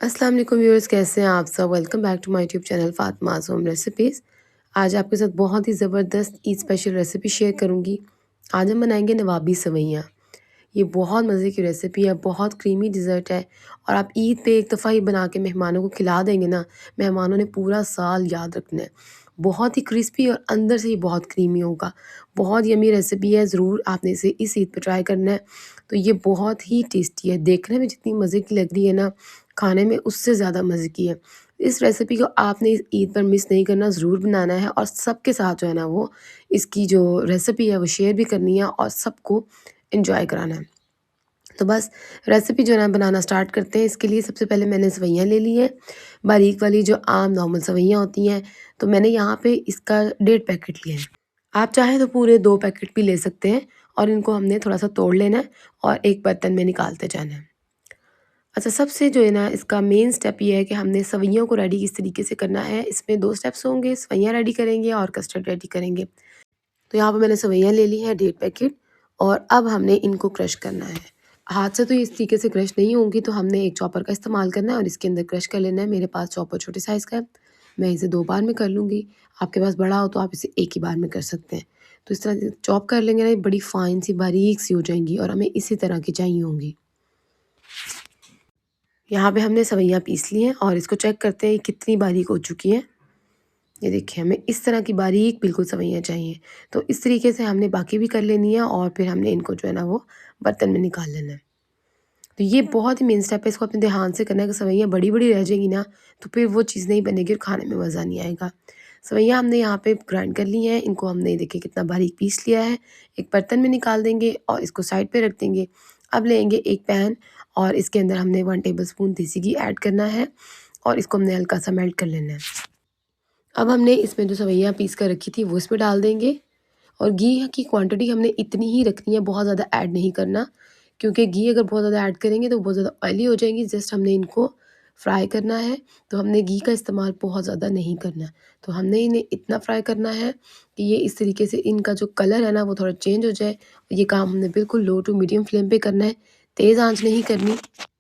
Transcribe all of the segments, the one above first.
अस्सलाम वालेकुम व्यूअर्स, कैसे हैं आप सब। Welcome back to my YouTube channel Fatima's home recipes. आज आपके साथ बहुत ही ज़बरदस्त ईद स्पेशल रेसिपी शेयर करूंगी। आज हम बनाएंगे नवाबी सवैयाँ। ये बहुत मज़े की रेसिपी है, बहुत क्रीमी डिज़र्ट है और आप ईद पे एक दफ़ा ही बना के मेहमानों को खिला देंगे ना, मेहमानों ने पूरा साल याद रखना है। बहुत ही क्रिस्पी और अंदर से ही बहुत क्रीमी होगा। बहुत यमी रेसिपी है, ज़रूर आपने इसे इस ईद पे ट्राई करना है। तो ये बहुत ही टेस्टी है, देखने में जितनी मज़े की लग रही है ना, खाने में उससे ज़्यादा मज़े की है। इस रेसिपी को आपने इस ईद पर मिस नहीं करना, ज़रूर बनाना है और सबके साथ जो है ना वो इसकी जो रेसिपी है वो शेयर भी करनी है और सबको एन्जॉय कराना है। तो बस रेसिपी जो है ना बनाना स्टार्ट करते हैं। इसके लिए सबसे पहले मैंने सेवइयाँ ले ली हैं, बारीक वाली जो आम नॉर्मल सेवइयाँ होती हैं। तो मैंने यहाँ पे इसका 1.5 पैकेट लिया है। आप चाहें तो पूरे 2 पैकेट भी ले सकते हैं और इनको हमने थोड़ा-सा तोड़ लेना है और एक बर्तन में निकालते जाना है। अच्छा, सबसे जो है ना इसका मेन स्टेप ये है कि हमने सेवइयों को रेडी किस तरीके से करना है। इसमें 2 स्टेप्स होंगे, सेवइयाँ रेडी करेंगे और कस्टर्ड रेडी करेंगे। तो यहाँ पे मैंने सेवइयाँ ले ली हैं 1.5 पैकेट और अब हमने इनको क्रश करना है। हाथ से तो इस तरीके से क्रश नहीं होंगी, तो हमने एक चॉपर का इस्तेमाल करना है और इसके अंदर क्रश कर लेना है। मेरे पास चॉपर छोटे साइज़ का है, मैं इसे 2 बार में कर लूँगी। आपके पास बड़ा हो तो आप इसे एक ही बार में कर सकते हैं। तो इस तरह से चॉप कर लेंगे ना, ये बड़ी फाइन सी बारीक सी हो जाएँगी और हमें इसी तरह की चाहिए होंगी। यहाँ पे हमने सेवइयाँ पीस ली हैं और इसको चेक करते हैं कितनी बारीक हो चुकी हैं। ये देखिए, हमें इस तरह की बारीक बिल्कुल सेवइयाँ चाहिए। तो इस तरीके से हमने बाकी भी कर लेनी है और फिर हमने इनको जो है ना वो बर्तन में निकाल लेना है। तो ये बहुत ही मेन स्टेप है, इसको अपने ध्यान से करना है कि सेवइयाँ बड़ी-बड़ी रह जाएँगी ना, तो फिर वो चीज़ नहीं बनेगी और खाने में मज़ा नहीं आएगा। सेवइयाँ हमने यहाँ पे ग्राइंड कर ली हैं, इनको हमने देखिए कितना बारीक पीस लिया है। एक बर्तन में निकाल देंगे और इसको साइड पे रख देंगे। अब लेंगे एक पैन और इसके अंदर हमने 1 टेबलस्पून देसी घी ऐड करना है और इसको हमने हल्का-सा मेल्ट कर लेना है। अब हमने इसमें जो सेवइयाँ पीस कर रखी थी वो इसमें डाल देंगे और घी की क्वांटिटी हमने इतनी ही रखनी है, बहुत ज़्यादा ऐड नहीं करना, क्योंकि घी अगर बहुत ज़्यादा ऐड करेंगे तो बहुत ज़्यादा ऑयली हो जाएंगी। जस्ट हमने इनको फ्राई करना है, तो हमने घी का इस्तेमाल बहुत ज़्यादा नहीं करना। तो हमने इन्हें इतना फ्राई करना है कि ये इस तरीके से इनका जो कलर है ना वो थोड़ा चेंज हो जाए। ये काम हमने बिल्कुल लो टू मीडियम फ्लेम पे करना है, तेज़ आंच नहीं करनी।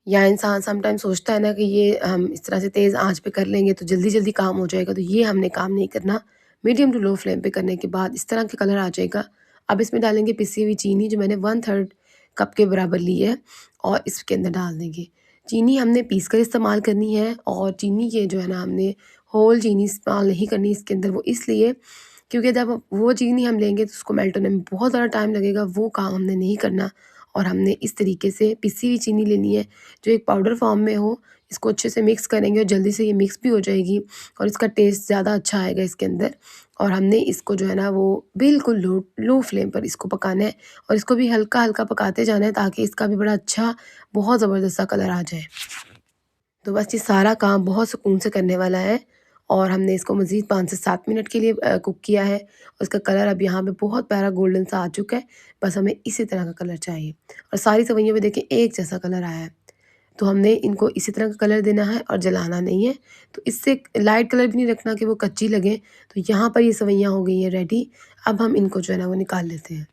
या इंसान समटाइम सोचता है ना कि ये हम इस तरह से तेज़ आंच पे कर लेंगे तो जल्दी-जल्दी काम हो जाएगा, तो ये हमने काम नहीं करना। मीडियम टू लो फ्लेम पे करने के बाद इस तरह का कलर आ जाएगा। अब इसमें डालेंगे पिसी हुई चीनी, जो मैंने 1/3 कप के बराबर ली है और इसके अंदर डाल देंगे। चीनी हमने पीस कर इस्तेमाल करनी है और चीनी के जो है ना हमने होल चीनी इस्तेमाल नहीं करनी इसके अंदर, वो इसलिए क्योंकि जब वो चीनी हम लेंगे तो उसको मेल्ट होने में बहुत ज़्यादा टाइम लगेगा, वो काम हमने नहीं करना। और हमने इस तरीके से पिसी हुई चीनी लेनी है जो एक पाउडर फॉर्म में हो। इसको अच्छे से मिक्स करेंगे और जल्दी से ये मिक्स भी हो जाएगी और इसका टेस्ट ज़्यादा अच्छा आएगा इसके अंदर। और हमने इसको जो है ना वो बिल्कुल लो लो फ्लेम पर इसको पकाना है और इसको भी हल्का-हल्का पकाते जाना है ताकि इसका भी बड़ा अच्छा, बहुत ज़बरदस्त सा कलर आ जाए। तो बस ये सारा काम बहुत सुकून से करने वाला है और हमने इसको मज़ीद 5 से 7 मिनट के लिए कुक किया है और इसका कलर अब यहाँ पे बहुत प्यारा गोल्डन सा आ चुका है। बस हमें इसी तरह का कलर चाहिए और सारी सेवइयों में देखिए एक जैसा कलर आया है। तो हमने इनको इसी तरह का कलर देना है और जलाना नहीं है। तो इससे लाइट कलर भी नहीं रखना कि वो कच्ची लगें। तो यहाँ पर ये सेवइयाँ हो गई हैं रेडी। अब हम इनको जो है ना वो निकाल लेते हैं।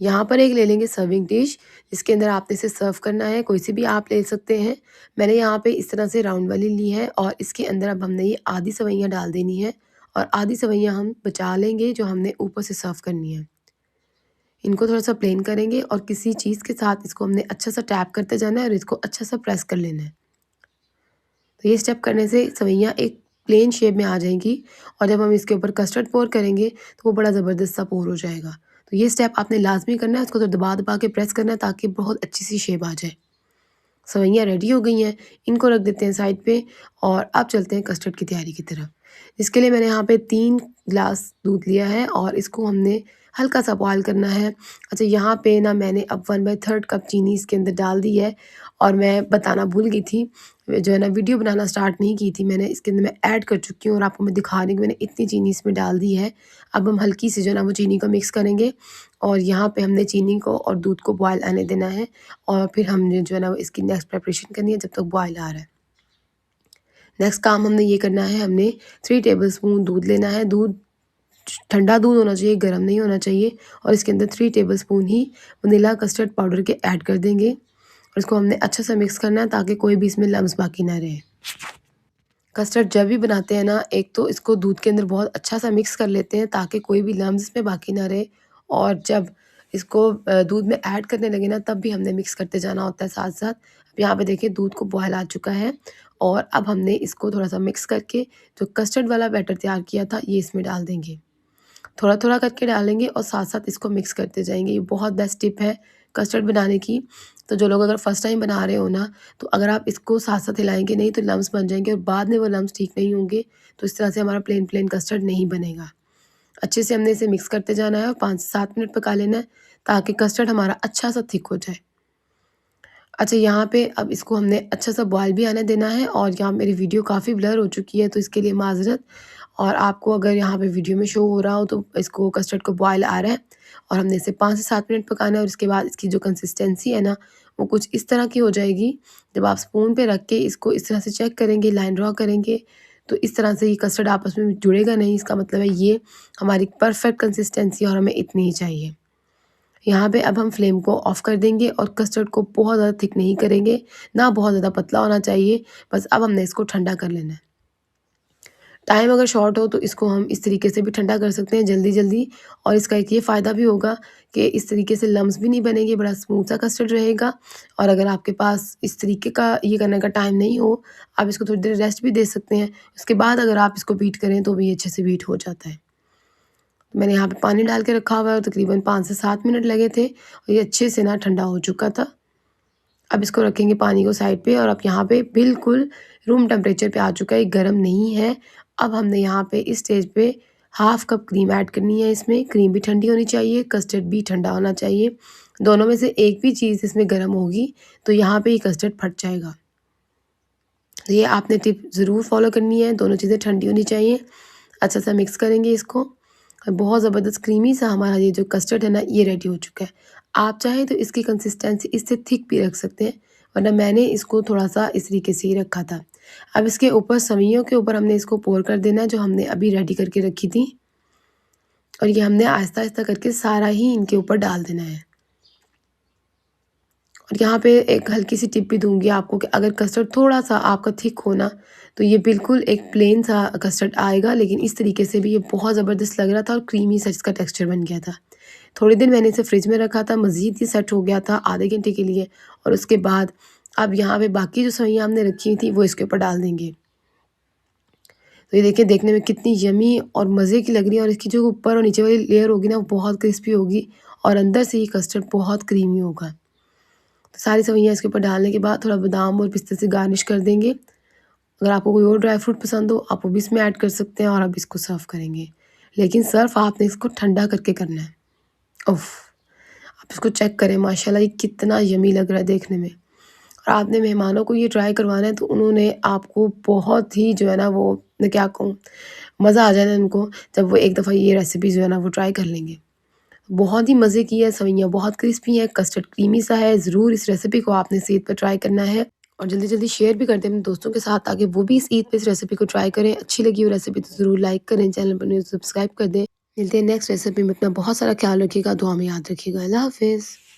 यहाँ पर एक ले लेंगे सर्विंग डिश, जिसके अंदर आपने इसे सर्व करना है, कोई सी भी आप ले सकते हैं। मैंने यहाँ पे इस तरह से राउंड वाली ली है और इसके अंदर अब हमने ये आधी सेवइयाँ डाल देनी है और आधी सेवइयाँ हम बचा लेंगे जो हमने ऊपर से सर्व करनी है। इनको थोड़ा-सा प्लेन करेंगे और किसी चीज़ के साथ इसको हमने अच्छा सा टैप करते जाना है और इसको अच्छा सा प्रेस कर लेना है। तो ये स्टेप करने से सेवइयाँ एक प्लेन शेप में आ जाएँगी और जब हम इसके ऊपर कस्टर्ड पोर करेंगे तो वो बड़ा ज़बरदस्त सा पोर हो जाएगा। तो ये स्टेप आपने लाज़मी करना है, उसको तो दबा-दबा के प्रेस करना है ताकि बहुत अच्छी सी शेप आ जाए। सेवइयाँ रेडी हो गई हैं, इनको रख देते हैं साइड पे और अब चलते हैं कस्टर्ड की तैयारी की तरफ। इसके लिए मैंने यहाँ पे 3 ग्लास दूध लिया है और इसको हमने हल्का-सा बॉयल करना है। अच्छा, यहाँ पे ना मैंने अब 1/3 कप चीनी इसके अंदर डाल दी है और मैं बताना भूल गई थी, जो है ना वीडियो बनाना स्टार्ट नहीं की थी मैंने, इसके अंदर मैं ऐड कर चुकी हूँ और आपको मैं दिखा रही हूँ कि मैंने इतनी चीनी इसमें डाल दी है। अब हम हल्की सी जो है ना वो चीनी को मिक्स करेंगे और यहाँ पे हमने चीनी को और दूध को बॉयल आने देना है और फिर हमने जो है ना वो इसकी नेक्स्ट प्रिपरेशन करनी है जब तक बॉयल आ रहा है। नेक्स्ट काम हमने ये करना है, हमने 3 टेबलस्पून दूध लेना है। दूध ठंडा दूध होना चाहिए, गर्म नहीं होना चाहिए और इसके अंदर 3 टेबलस्पून ही वनीला कस्टर्ड पाउडर के ऐड कर देंगे और इसको हमने अच्छे से मिक्स करना है ताकि कोई भी इसमें लम्स बाकी ना रहे। कस्टर्ड जब भी बनाते हैं ना, एक तो इसको दूध के अंदर बहुत अच्छा सा मिक्स कर लेते हैं ताकि कोई भी लम्स इसमें बाकी ना रहे, और जब इसको दूध में ऐड करने लगे ना, तब भी हमने मिक्स करते जाना होता है साथ-साथ। अब यहाँ पे देखिए दूध को बॉयल आ चुका है, और अब हमने इसको थोड़ा-सा मिक्स करके जो कस्टर्ड वाला बैटर तैयार किया था, ये इसमें डाल देंगे। थोड़ा-थोड़ा करके डालेंगे और साथ-साथ इसको मिक्स करते जाएँगे। ये बहुत बेस्ट टिप है कस्टर्ड बनाने की। तो जो लोग अगर फर्स्ट टाइम बना रहे हो ना, तो अगर आप इसको साथ-साथ हिलाएँगे नहीं तो लम्स बन जाएँगे, और बाद में वो लम्स ठीक नहीं होंगे, तो इस तरह से हमारा प्लेन कस्टर्ड नहीं बनेगा। अच्छे से हमने इसे मिक्स करते जाना है और 5 से 7 मिनट पका लेना है, ताकि कस्टर्ड हमारा अच्छा सा थिक हो जाए। अच्छा, यहाँ पे अब इसको हमने अच्छा सा बॉयल भी आने देना है, और यहाँ मेरी वीडियो काफ़ी ब्लर हो चुकी है, तो इसके लिए माज़रत। और आपको अगर यहाँ पे वीडियो में शो हो रहा हो तो इसको कस्टर्ड को बॉयल आ रहा है, और हमने इसे 5 से 7 मिनट पकाना है, और इसके बाद इसकी जो कंसिस्टेंसी है ना, वो कुछ इस तरह की हो जाएगी। जब आप स्पून पे रख के इसको इस तरह से चेक करेंगे, लाइन ड्रॉ करेंगे, तो इस तरह से ये कस्टर्ड आपस में जुड़ेगा नहीं। इसका मतलब है ये हमारी परफेक्ट कंसिस्टेंसी, और हमें इतनी ही चाहिए। यहाँ पे अब हम फ्लेम को ऑफ़ कर देंगे, और कस्टर्ड को बहुत ज़्यादा थिक नहीं करेंगे, ना बहुत ज़्यादा पतला होना चाहिए। बस अब हमने इसको ठंडा कर लेना है। टाइम अगर शॉर्ट हो तो इसको हम इस तरीके से भी ठंडा कर सकते हैं जल्दी-जल्दी, और इसका एक ये फ़ायदा भी होगा कि इस तरीके से लम्स भी नहीं बनेंगे, बड़ा स्मूथ सा कस्टर्ड रहेगा। और अगर आपके पास इस तरीके का ये करने का टाइम नहीं हो, आप इसको थोड़ी देर रेस्ट भी दे सकते हैं। उसके बाद अगर आप इसको बीट करें तो भी अच्छे से बीट हो जाता है। मैंने यहाँ पे पानी डाल के रखा हुआ है, और तकरीबन 5 से 7 मिनट लगे थे, और ये अच्छे से ना ठंडा हो चुका था। अब इसको रखेंगे पानी को साइड पे, और अब यहाँ पे बिल्कुल रूम टेम्परेचर पे आ चुका है, गरम नहीं है। अब हमने यहाँ पे इस स्टेज पे हाफ़ कप क्रीम ऐड करनी है इसमें। क्रीम भी ठंडी होनी चाहिए, कस्टर्ड भी ठंडा होना चाहिए। दोनों में से एक भी चीज़ इसमें गरम होगी तो यहाँ पे ये कस्टर्ड फट जाएगा। तो ये आपने टिप ज़रूर फ़ॉलो करनी है, दोनों चीज़ें ठंडी होनी चाहिए। अच्छा सा मिक्स करेंगे इसको, और बहुत ज़बरदस्त क्रीमी सा हमारा ये जो कस्टर्ड है ना, ये रेडी हो चुका है। आप चाहें तो इसकी कंसिस्टेंसी इससे थिक भी रख सकते हैं, वरना मैंने इसको थोड़ा-सा इस तरीके से ही रखा था। अब इसके ऊपर सवइयों के ऊपर हमने इसको पोर कर देना है, जो हमने अभी रेडी करके रखी थी, और ये हमने आहिस्ता-आहिस्ता करके सारा ही इनके ऊपर डाल देना है। और यहाँ पे एक हल्की सी टिप भी दूँगी आपको कि अगर कस्टर्ड थोड़ा-सा आपका थिक हो ना, तो ये बिल्कुल एक प्लेन सा कस्टर्ड आएगा, लेकिन इस तरीके से भी ये बहुत ज़बरदस्त लग रहा था, और क्रीमी सा इसका टेक्सचर बन गया था। थोड़ी देर मैंने इसे फ्रिज में रखा था, मज़ीद ये सेट हो गया था आधे घंटे के लिए, और उसके बाद अब यहाँ पे बाकी जो सेवइयाँ हमने रखी हुई थी वो इसके ऊपर डाल देंगे। तो ये देखिए देखने में कितनी यम्मी और मज़े की लग रही है, और इसकी जो ऊपर और नीचे वाली लेयर होगी ना, वो बहुत क्रिस्पी होगी, और अंदर से ये कस्टर्ड बहुत क्रीमी होगा। तो सारी सेवइयाँ इसके ऊपर डालने के बाद थोड़ा बादाम और पिस्ते से गार्निश कर देंगे। अगर आपको कोई और ड्राई फ्रूट पसंद हो, आप वो भी इसमें ऐड कर सकते हैं, और अब इसको सर्व करेंगे। लेकिन सर्व आपने इसको ठंडा करके करना है। उफ़! आप इसको चेक करें, माशाल्लाह ये कितना यम्मी लग रहा है देखने में। और आपने मेहमानों को ये ट्राई करवाना है, तो उन्होंने आपको बहुत ही जो है ना, वो मैं क्या कहूँ, मज़ा आ जाना उनको जब वो एक दफ़ा ये रेसिपी जो है ना वो ट्राई कर लेंगे। बहुत ही मज़े की है, सेवइयाँ बहुत क्रिस्पी हैं, कस्टर्ड क्रीमी सा है। ज़रूर इस रेसिपी को आपने इस ईद पर ट्राई करना है, और जल्दी-जल्दी शेयर भी कर दें अपने दोस्तों के साथ, ताकि वो भी इस ईद पे इस रेसिपी को ट्राई करें। अच्छी लगी हो रेसिपी तो ज़रूर लाइक करें, चैनल पर न्यू सब्सक्राइब कर दें। मिलते हैं नेक्स्ट रेसिपी में। अपना बहुत सारा ख्याल रखिएगा, दुआ में याद रखिएगा। अल्लाह हाफ़िज़।